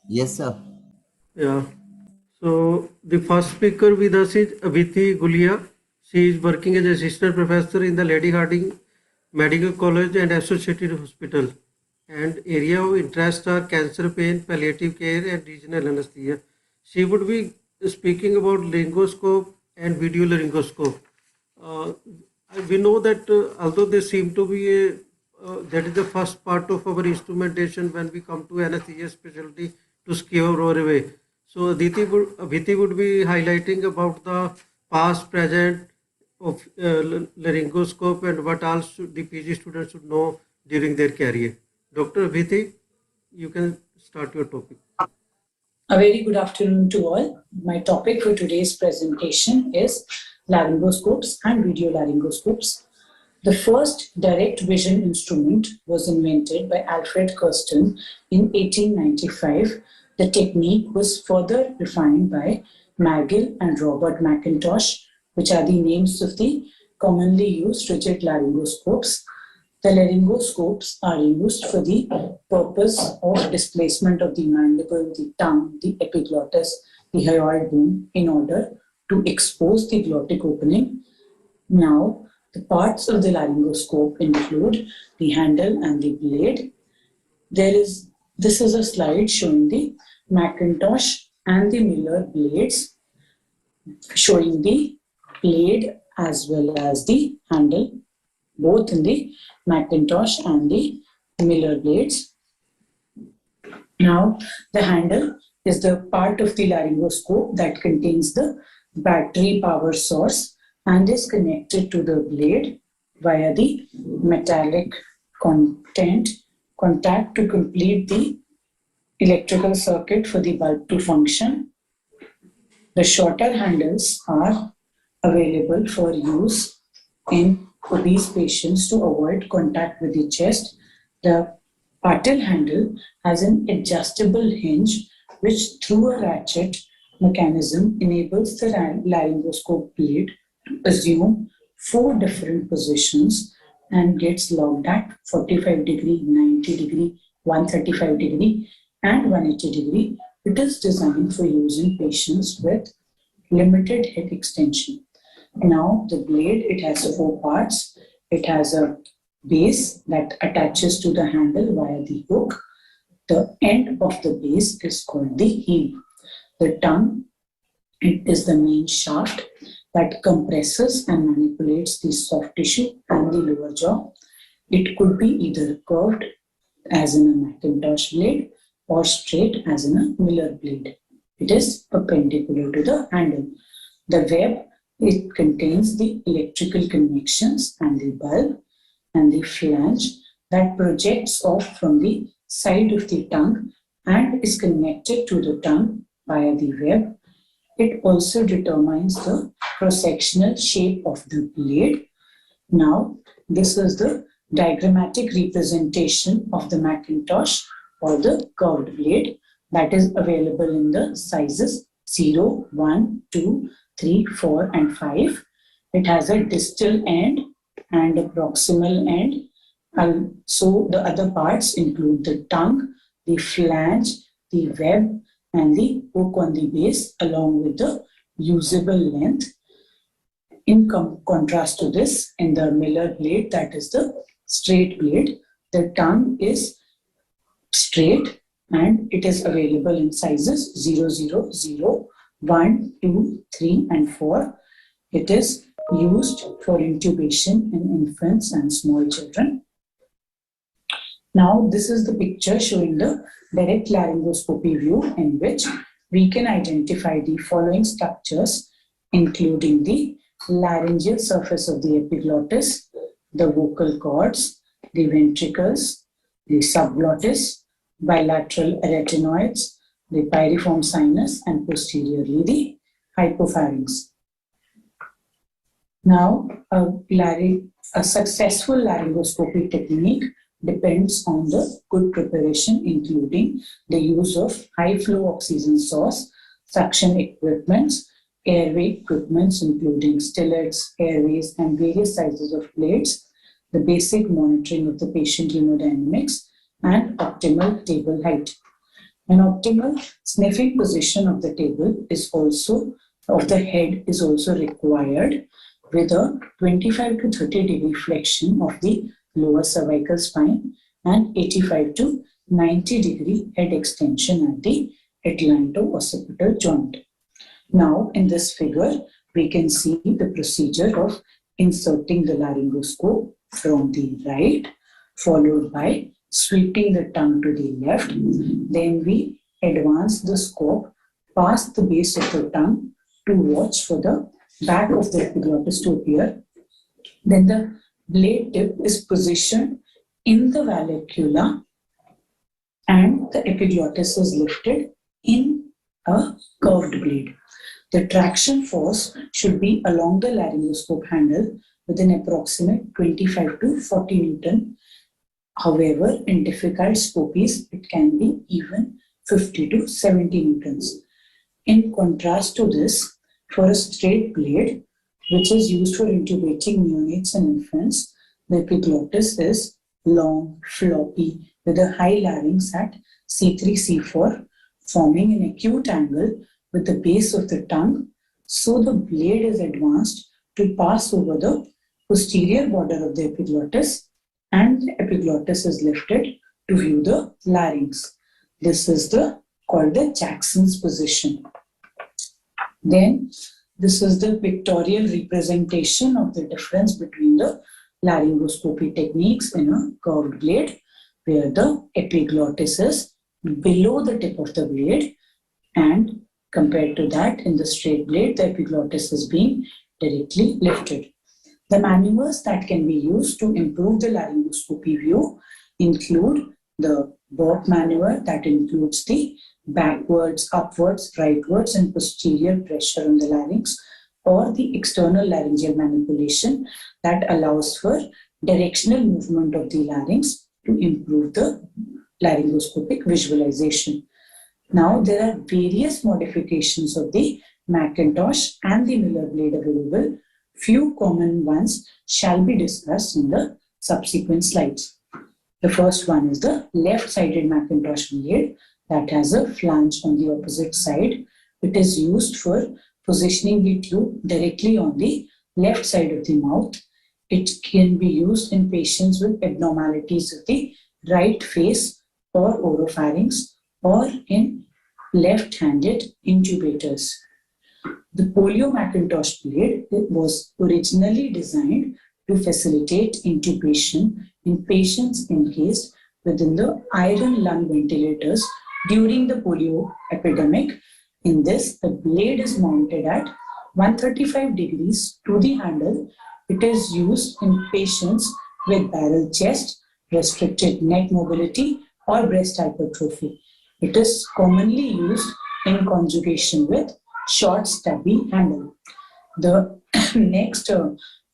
Yes, sir. Yeah. So the first speaker with us is Abhiti Gulia. She is working as assistant professor in the Lady Harding Medical College and Associated Hospital. And area of interest are cancer, pain, palliative care, and regional anesthesia. She would be speaking about laryngoscope and video laryngoscope. Uh, we know that although they seem to be that is the first part of our instrumentation when we come to anesthesia specialty to scare or away. So Aditi would be highlighting about the past, present of laryngoscope and what else the PG students should know during their career. Dr. Aditi, you can start your topic. A very good afternoon to all. My topic for today's presentation is laryngoscopes and video laryngoscopes. The first direct vision instrument was invented by Alfred Kirsten in 1895. The technique was further refined by Magill and Robert McIntosh, which are the names of the commonly used rigid laryngoscopes. The laryngoscopes are used for the purpose of displacement of the mandible, the tongue, the epiglottis, the hyoid bone in order to expose the glottic opening. Now, the parts of the laryngoscope include the handle and the blade. This is a slide showing the McIntosh and the Miller blades, showing the blade as well as the handle, both in the McIntosh and the Miller blades. Now, the handle is the part of the laryngoscope that contains the battery power source and is connected to the blade via the metallic contact to complete the electrical circuit for the bulb to function. The shorter handles are available for use in obese patients to avoid contact with the chest. The paddle handle has an adjustable hinge which through a ratchet mechanism enables the laryngoscope blade to assume 4 different positions and gets locked at 45 degree, 90 degree, 135 degree and 180 degree. It is designed for use in patients with limited head extension. Now the blade, it has 4 parts. It has a base that attaches to the handle via the hook. The end of the base is called the heel. The tongue, it is the main shaft that compresses and manipulates the soft tissue and the lower jaw. It could be either curved as in a McIntosh blade or straight as in a Miller blade. It is perpendicular to the handle. The web, it contains the electrical connections and the bulb and the flange that projects off from the side of the tongue and is connected to the tongue via the web. It also determines the cross-sectional shape of the blade. Now, this is the diagrammatic representation of the McIntosh or the curved blade that is available in the sizes 0, 1, 2, 3, 4, and 5. It has a distal end and a proximal end. So the other parts include the tongue, the flange, the web, and the hook on the base along with the usable length. In contrast to this, in the Miller blade, that is the straight blade, the tongue is straight and it is available in sizes 0, 0, 0, 1, 2, 3, and 4. It is used for intubation in infants and small children. Now, this is the picture showing the direct laryngoscopy view in which we can identify the following structures, including the laryngeal surface of the epiglottis, the vocal cords, the ventricles, the subglottis, bilateral arytenoids, the pyriform sinus, and posteriorly the hypopharynx. Now, a successful laryngoscopy technique depends on the good preparation, including the use of high flow oxygen source, suction equipments, airway equipments, including stillets, airways, and various sizes of plates, the basic monitoring of the patient hemodynamics, and optimal table height. An optimal sniffing position of the head is also required, with a 25 to 30 degree flexion of the lower cervical spine and 85 to 90 degree head extension at the atlanto-occipital joint. Now, in this figure, we can see the procedure of inserting the laryngoscope from the right, followed by sweeping the tongue to the left. Then we advance the scope past the base of the tongue to watch for the back of the epiglottis to appear. Then the blade tip is positioned in the vallecula and the epiglottis is lifted in a curved blade. The traction force should be along the laryngoscope handle with an approximate 25 to 40 Newton. However, in difficult scopies, it can be even 50 to 70 Newtons. In contrast to this, for a straight blade, which is used for intubating neonates and infants, the epiglottis is long, floppy, with a high larynx at C3, C4, forming an acute angle with the base of the tongue, so the blade is advanced to pass over the posterior border of the epiglottis, and the epiglottis is lifted to view the larynx. This is called the Jackson's position. Then, this is the pictorial representation of the difference between the laryngoscopy techniques in a curved blade, where the epiglottis is below the tip of the blade, and compared to that, in the straight blade, the epiglottis is being directly lifted. The maneuvers that can be used to improve the laryngoscopy view include the Burp maneuver, that includes the backwards, upwards, rightwards, and posterior pressure on the larynx, or the external laryngeal manipulation that allows for directional movement of the larynx to improve the laryngoscopic visualization. Now, there are various modifications of the Macintosh and the Miller blade available. Few common ones shall be discussed in the subsequent slides. The first one is the left-sided Macintosh blade that has a flange on the opposite side. It is used for positioning the tube directly on the left side of the mouth. It can be used in patients with abnormalities of the right face or oropharynx, or in left-handed intubators. The polio Macintosh blade was originally designed to facilitate intubation in patients encased within the iron lung ventilators during the polio epidemic. In this, the blade is mounted at 135 degrees to the handle. It is used in patients with barrel chest, restricted neck mobility, or breast hypertrophy. It is commonly used in conjugation with short stubby handle. The next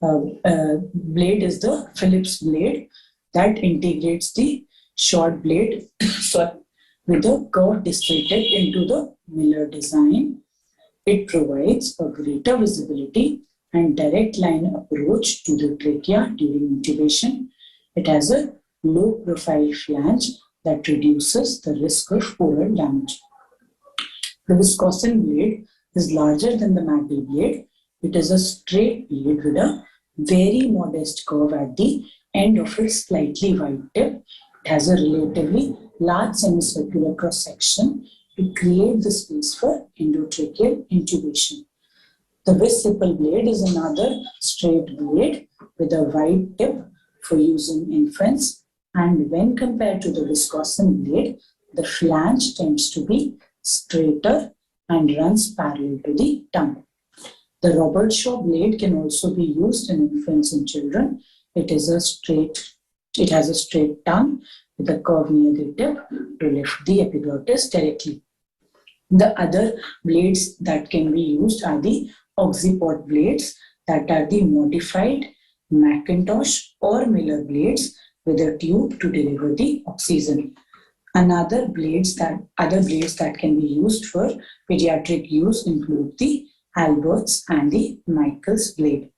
blade is the Phillips blade that integrates the short blade with a curve distributed into the Miller design. It provides a greater visibility and direct line approach to the trachea during intubation. It has a low profile flange that reduces the risk of oral damage. The Wisconsin blade is larger than the Magdal blade. It is a straight blade with a very modest curve at the end of its slightly wide tip. It has a relatively large semicircular cross section to create the space for endotracheal intubation. The Vis-Sipple blade is another straight blade with a wide tip for use in infants, and when compared to the Wisconsin blade, the flange tends to be straighter and runs parallel to the tongue. The Robert Shaw blade can also be used in infants and children. It has a straight tongue with a curve near the tip to lift the epiglottis directly. The other blades that can be used are the Oxypod blades, that are the modified Macintosh or Miller blades with a tube to deliver the oxygen. Other blades that can be used for pediatric use include the Albert's and the Michael's blade.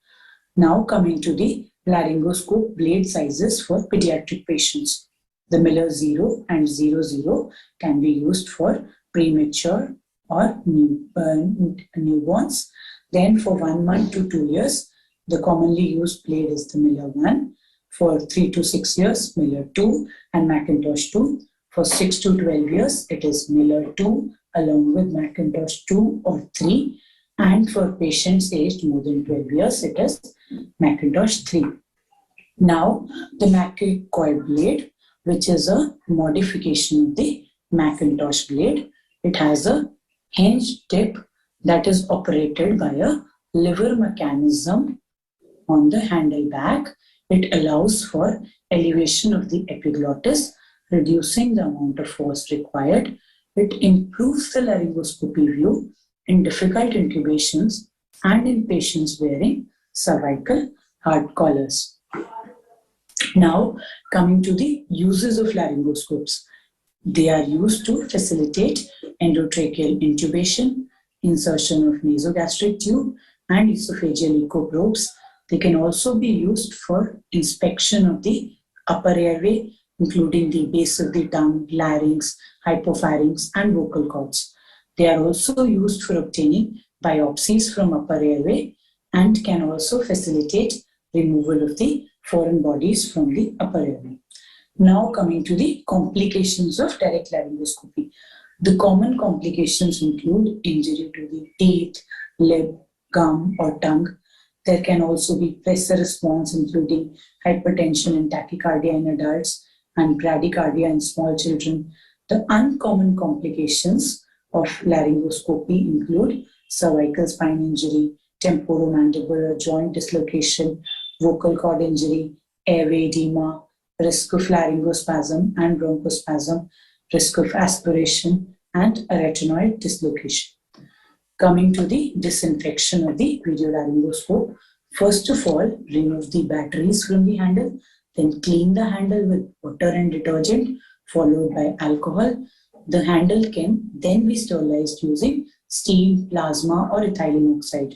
Now coming to the laryngoscope blade sizes for pediatric patients. The Miller 0 and 00 can be used for premature or newborns. Then for 1 month to 2 years, the commonly used blade is the Miller 1. For 3 to 6 years, Miller 2 and Macintosh 2. For 6 to 12 years, it is Miller 2 along with Macintosh 2 or 3. And for patients aged more than 12 years, it is Macintosh 3. Now, the McCoy blade, which is a modification of the Macintosh blade. It has a hinged tip that is operated by a lever mechanism on the handle back. It allows for elevation of the epiglottis, reducing the amount of force required. It improves the laryngoscopy view in difficult intubations and in patients wearing cervical heart collars. Now, coming to the uses of laryngoscopes. They are used to facilitate endotracheal intubation, insertion of nasogastric tube, and esophageal echo probes. They can also be used for inspection of the upper airway, including the base of the tongue, larynx, hypopharynx, and vocal cords. They are also used for obtaining biopsies from upper airway and can also facilitate removal of the foreign bodies from the upper airway. Now coming to the complications of direct laryngoscopy. The common complications include injury to the teeth, lip, gum, or tongue. There can also be pressure response, including hypertension and tachycardia in adults and bradycardia in small children. The uncommon complications of laryngoscopy include cervical spine injury, temporomandibular joint dislocation, vocal cord injury, airway edema, risk of laryngospasm and bronchospasm, risk of aspiration, and arytenoid dislocation. Coming to the disinfection of the video laryngoscope, first of all, remove the batteries from the handle, then clean the handle with water and detergent, followed by alcohol. The handle can then be sterilized using steam, plasma, or ethylene oxide.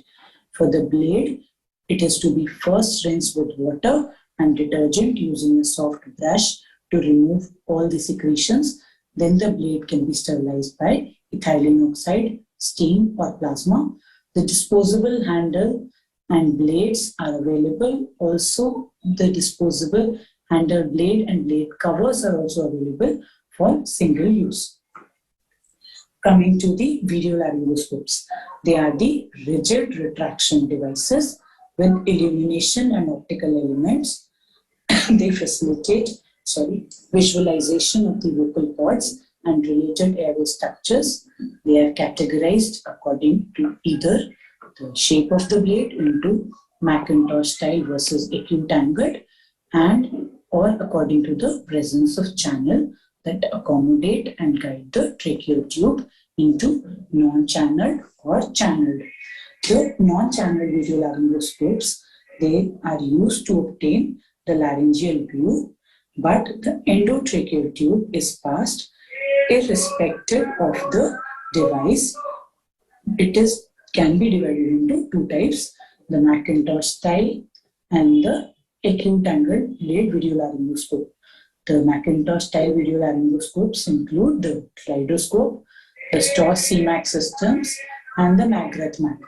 For the blade, it is to be first rinsed with water and detergent using a soft brush to remove all the secretions. Then the blade can be sterilized by ethylene oxide, steam, or plasma. The disposable handle and blades are available. Also, the disposable handle blade and blade covers are also available for single use. Coming to the video laryngoscopes. They are the rigid retraction devices with illumination and optical elements. They facilitate visualization of the vocal cords and related airway structures. They are categorized according to either the shape of the blade into Macintosh style versus acute angled, and or according to the presence of channel that accommodate and guide the tracheal tube into non-channeled or channeled. The non-channeled video laryngoscopes, they are used to obtain the laryngeal view, but the endotracheal tube is passed irrespective of the device. It can be divided into two types, the Macintosh style and the acute angled blade video laryngoscope. The Macintosh style video laryngoscopes include the Laryngoscope, the Stoss CMAC systems, and the McGrath-Mac.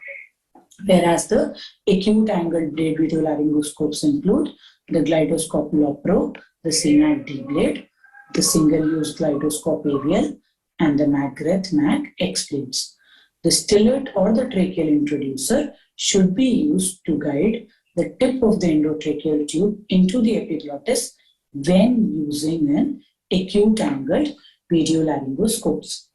Whereas the acute angled blade video laryngoscopes include the Glidoscope Lopro, the CMAC D-blade, the single-use Glidoscope AVL, and the McGrath-Mac X-blades. The stillet or the tracheal introducer should be used to guide the tip of the endotracheal tube into the epiglottis when using an acute angled video laryngoscopes.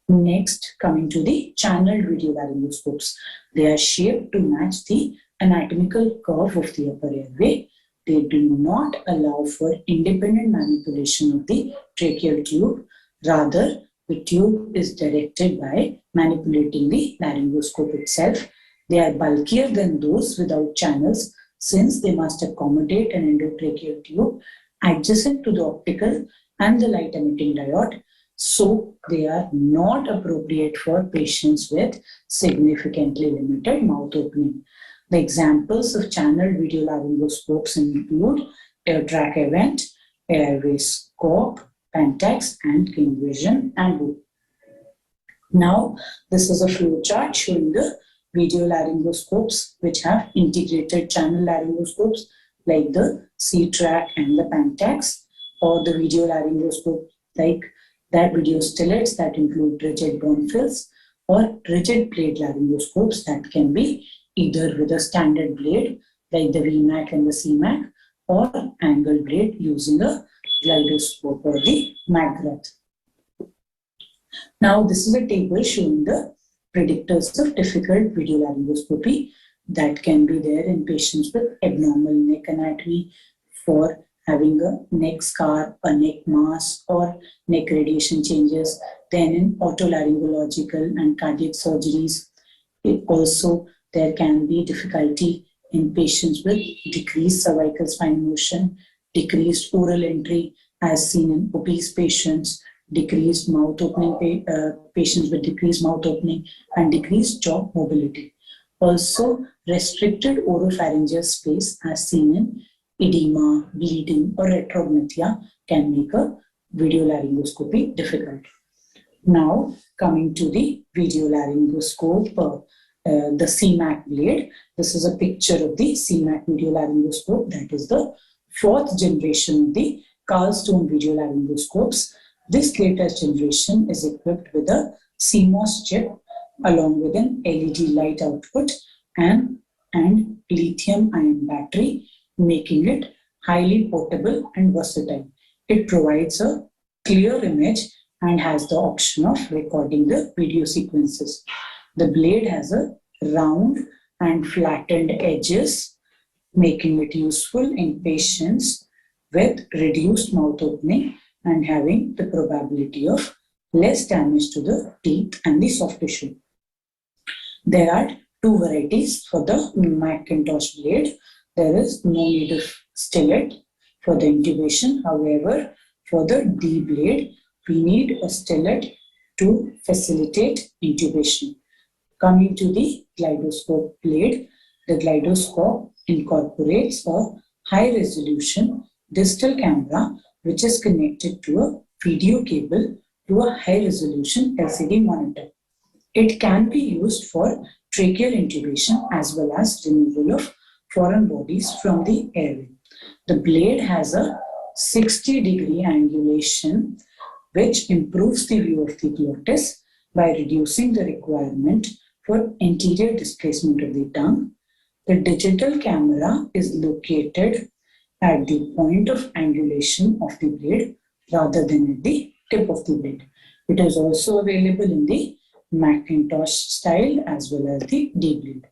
Next, coming to the channeled video laryngoscopes. They are shaped to match the anatomical curve of the upper airway. They do not allow for independent manipulation of the tracheal tube. Rather, the tube is directed by manipulating the laryngoscope itself. They are bulkier than those without channels, since they must accommodate an endotracheal tube adjacent to the optical and the light emitting diode. So they are not appropriate for patients with significantly limited mouth opening. The examples of channeled video laryngoscopes include AirTrack Event, Airways COP, Pentax, and Kingvision and Whoop. Now, this is a flow chart showing the video laryngoscopes which have integrated channel laryngoscopes like the C-Track and the Pentax, or the video laryngoscope like that video stillets that include rigid bone fills, or rigid blade laryngoscopes that can be either with a standard blade like the VMAC and the CMAC, or angle blade using a glidoscope or the McGrath. Now, this is a table showing the predictors of difficult video laryngoscopy that can be there in patients with abnormal neck anatomy, for having a neck scar, a neck mass, or neck radiation changes. Then in otolaryngological and cardiac surgeries. There can be difficulty in patients with decreased cervical spine motion, decreased oral entry as seen in obese patients, decreased mouth opening, patients with decreased mouth opening, and decreased jaw mobility. Also, restricted oropharyngeal space as seen in edema, bleeding, or retrognathia can make a video laryngoscopy difficult. Now, coming to the video laryngoscope, the CMAC blade. This is a picture of the CMAC video laryngoscope. That is the fourth generation of the Carlstone video laryngoscopes. This latest generation is equipped with a CMOS chip along with an LED light output and lithium-ion battery, making it highly portable and versatile. It provides a clear image and has the option of recording the video sequences. The blade has a round and flattened edges, making it useful in patients with reduced mouth opening and having the probability of less damage to the teeth and the soft tissue. There are two varieties for the Macintosh blade. There is no need of stillet for the intubation. However, for the D blade, we need a stillet to facilitate intubation. Coming to the glidoscope blade, the glidoscope incorporates a high-resolution distal camera which is connected to a video cable to a high-resolution LCD monitor. It can be used for tracheal intubation as well as removal of foreign bodies from the airway. The blade has a 60-degree angulation which improves the view of the glottis by reducing the requirement for anterior displacement of the tongue. The digital camera is located at the point of angulation of the blade rather than at the tip of the blade. It is also available in the Macintosh style as well as the D blade.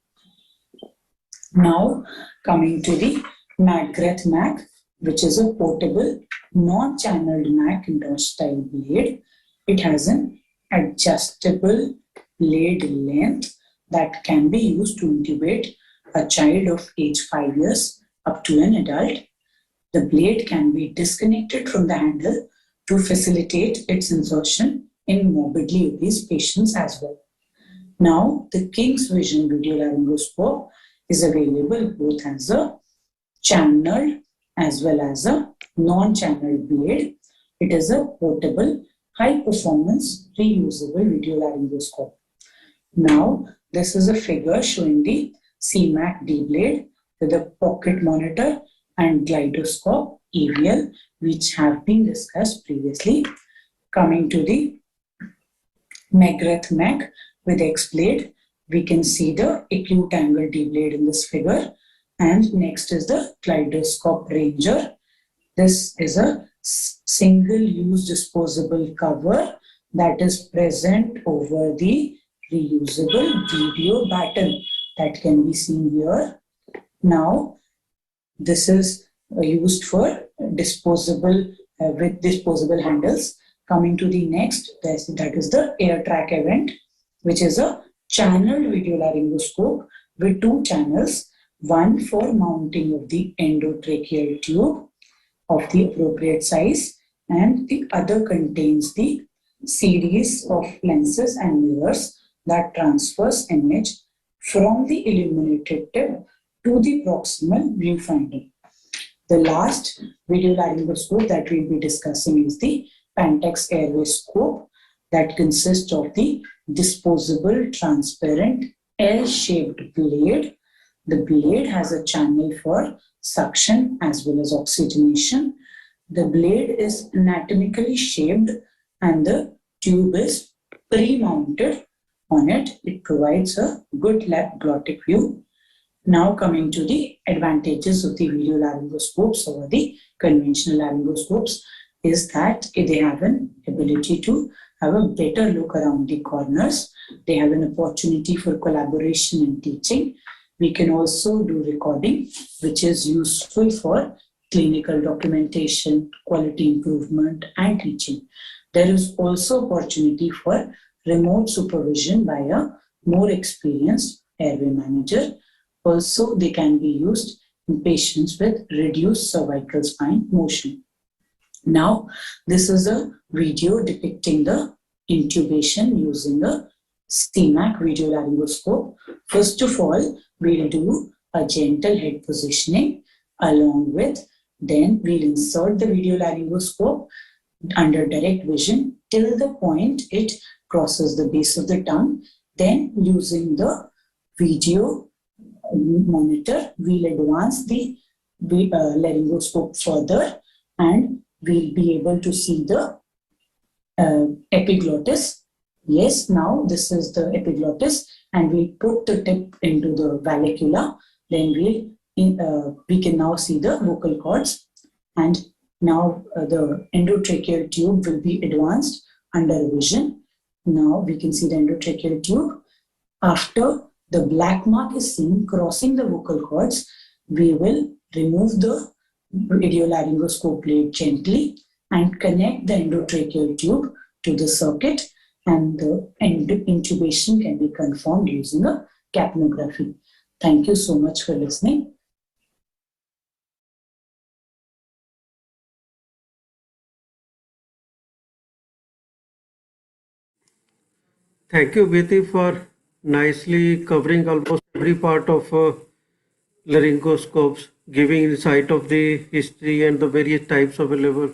Now, coming to the McGrath Mac, which is a portable, non-channeled Macintosh style blade. It has an adjustable blade length that can be used to intubate a child of age 5 years up to an adult. The blade can be disconnected from the handle to facilitate its insertion in morbidly obese patients as well. Now, the Kingvision video laryngoscope is available both as a channeled as well as a non-channeled blade. It is a portable, high-performance, reusable video laryngoscope. Now, this is a figure showing the CMAC D blade with a pocket monitor and glidoscope AVL, which have been discussed previously. Coming to the McGrath Mac with X blade, we can see the acute angle D blade in this figure. And next is the Glidoscope Ranger. This is a single-use disposable cover that is present over the reusable video baton that can be seen here. Now, this is used for disposable with disposable handles. Coming to the next, that is the AirTrack event, which is a channeled video laryngoscope with two channels, one for mounting of the endotracheal tube of the appropriate size, and the other contains the series of lenses and mirrors that transfers image from the illuminated tip to the proximal viewfinder. The last video laryngoscope that we'll be discussing is the Pantex airway scope that consists of the disposable transparent L-shaped blade. The blade has a channel for suction as well as oxygenation. The blade is anatomically shaped and the tube is pre-mounted on it. It provides a good left glottic view. Now coming to the advantages of the video laryngoscopes over the conventional laryngoscopes is that they have an ability to have a better look around the corners. They have an opportunity for collaboration and teaching. We can also do recording, which is useful for clinical documentation, quality improvement, and teaching. There is also opportunity for remote supervision by a more experienced airway manager. Also, they can be used in patients with reduced cervical spine motion. Now, this is a video depicting the intubation using a CMAC video laryngoscope. First of all, we'll do a gentle head positioning along with, then we'll insert the video laryngoscope under direct vision till the point it crosses the base of the tongue. Then using the video monitor, we'll advance the laryngoscope further and we'll be able to see the epiglottis. Yes, now this is the epiglottis and we put the tip into the vallecula. Then we can now see the vocal cords, and now the endotracheal tube will be advanced under vision. Now we can see the endotracheal tube. After the black mark is seen crossing the vocal cords, we will remove the radiolaryngoscope blade gently and connect the endotracheal tube to the circuit, and the intubation can be confirmed using a capnography. Thank you so much for listening. Thank you, Biti, for nicely covering almost every part of laryngoscopes, giving insight of the history and the various types available.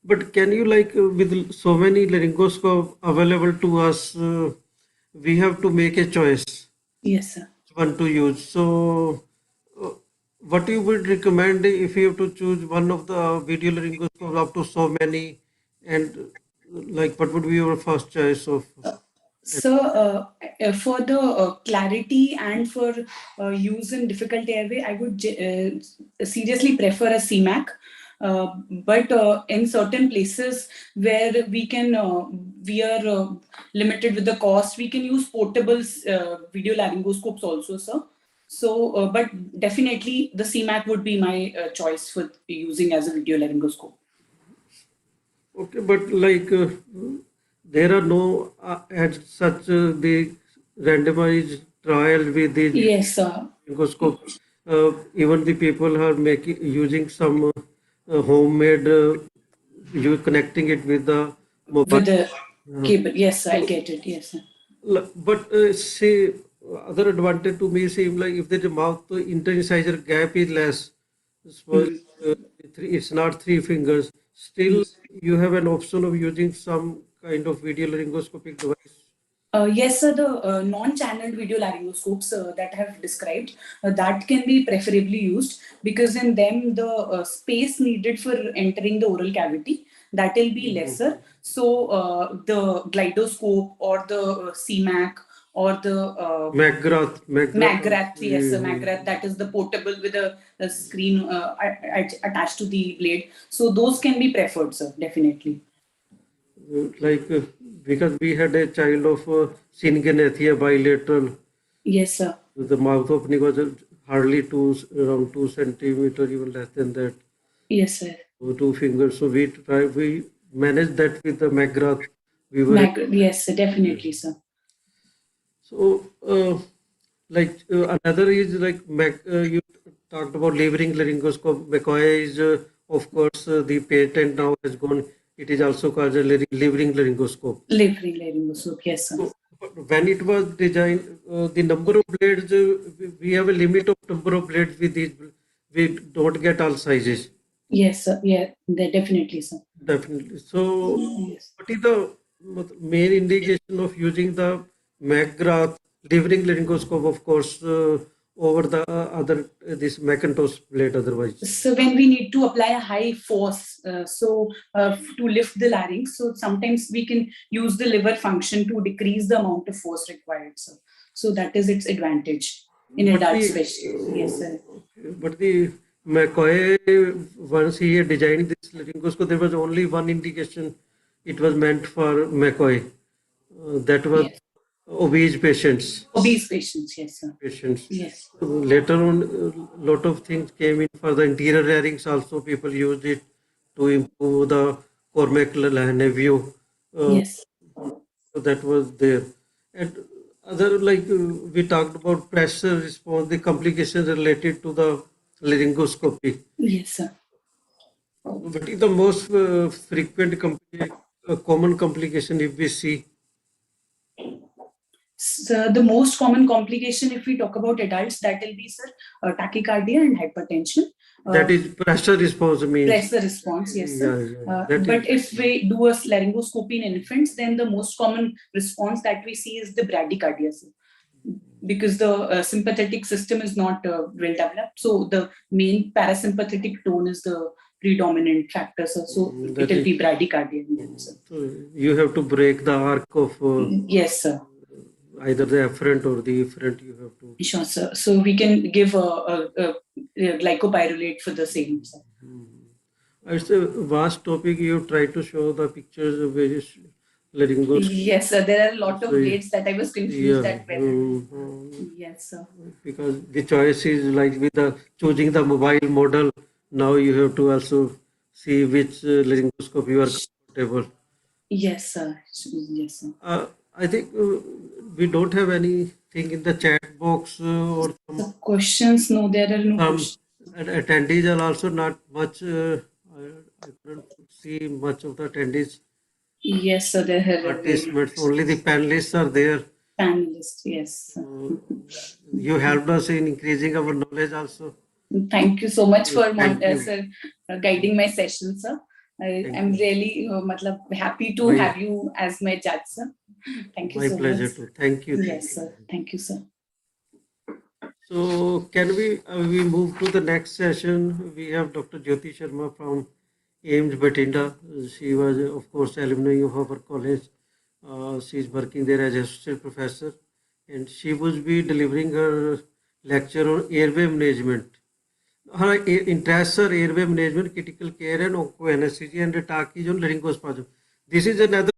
But can you, with so many laryngoscopes available to us, we have to make a choice, Yes, sir. one to use. So, what you would recommend if you have to choose one of the video laryngoscopes up to so many, and what would be your first choice of? So, for the clarity and for use in difficult airway, I would seriously prefer a CMAC. But in certain places where we are limited with the cost, we can use portable video laryngoscopes also, sir. So, but definitely the CMAC would be my choice for using as a video laryngoscope. Okay, but there are no as such the randomized trial with the Yes, sir. laryngoscope. Even the people are using some homemade, you connecting it with the mobile. With the cable. Yes, I get it. Yes, sir. But say other advantage to me seem like if the mouth inter-incisor gap is less, suppose it's not 3 fingers, still you have an option of using some kind of video laryngoscopic device. Yes, sir. The non-channeled video laryngoscopes that I have described, that can be preferably used because in them the space needed for entering the oral cavity, that will be lesser. So the glidoscope or the CMAC or the McGrath, yes, McGrath, that is the portable with a screen attached to the blade. So those can be preferred, sir, definitely. Because we had a child of synganathia bilateral. Yes, sir. The mouth opening was hardly around 2 centimeters, even less than that. Yes, sir. 2 fingers. So we managed that with the McGrath. Yes, definitely, sir. So, another is you talked about levering laryngoscope. McCoy is, of course, the patent now has gone. It is also called a levering laryngoscope. Levering laryngoscope, yes, sir. So, when it was designed, the number of blades, we have a limit of number of blades with we don't get all sizes. Yes, sir. Yeah, definitely, sir. Definitely. So, Yes. what is the main indication of using the McGrath delivering laryngoscope, of course, over the other this Macintosh plate otherwise? So when we need to apply a high force, to lift the larynx, so sometimes we can use the lever function to decrease the amount of force required. So that is its advantage in But adults, the especially. Yes, sir. but the McCoy, once he had designed this laryngoscope, there was only one indication. It was meant for McCoy. That was Yes. obese patients. Obese patients. Yes, sir. Patients. Yes. Later on, a lot of things came in for the interior larynx. Also, people used it to improve the Cormac Neveu. Yes. So that was there. And other like we talked about pressure response, the complications related to the laryngoscopy. Yes, sir. What is the most frequent common complication if we see? So the most common complication, if we talk about adults, that will be, sir, tachycardia and hypertension. That is pressure response means. Press the response, yes, sir. That But is, if we do a laryngoscopy in infants, then the most common response that we see is the bradycardia, sir. Because the sympathetic system is not well developed. So the main parasympathetic tone is the predominant factor, sir. So that it will is, be bradycardia in them, sir. so you have to break the arc of Yes, sir. either the afferent or the efferent. You have to. Sure, sir. So we can give a glycopyrrolate for the same, sir. It's a vast topic. You try to show the pictures of various laryngos. Yes, sir. There are a lot of So, dates that I was confused yeah, at whether. Yes, sir. because the choice is like with the choosing the mobile model. Now you have to also see which laryngoscope you are comfortable. Yes, sir. Yes, sir. I think we don't have anything in the chat box or some The questions, no, there are no questions. attendees are also not much. I couldn't see much of the attendees. Yes, sir. There are very Participants, only the panelists are there. panelists. Yes, sir. You helped us in increasing our knowledge also. Thank you so much for Thank you. sir, guiding my session, sir. I'm you. really happy to have you as my judge, sir. Thank you My so pleasure much. too. Thank you. Yes, sir. Thank you, sir. So can we move to the next session? We have Dr. Jyoti Sharma from AIMS Batinda. She was, of course, alumni of our college. She is working there as associate professor, and she would be delivering her lecture on airway management. Her interests are airway management, critical care, and onco anesthesia, and attack is on laryngospasm. This is another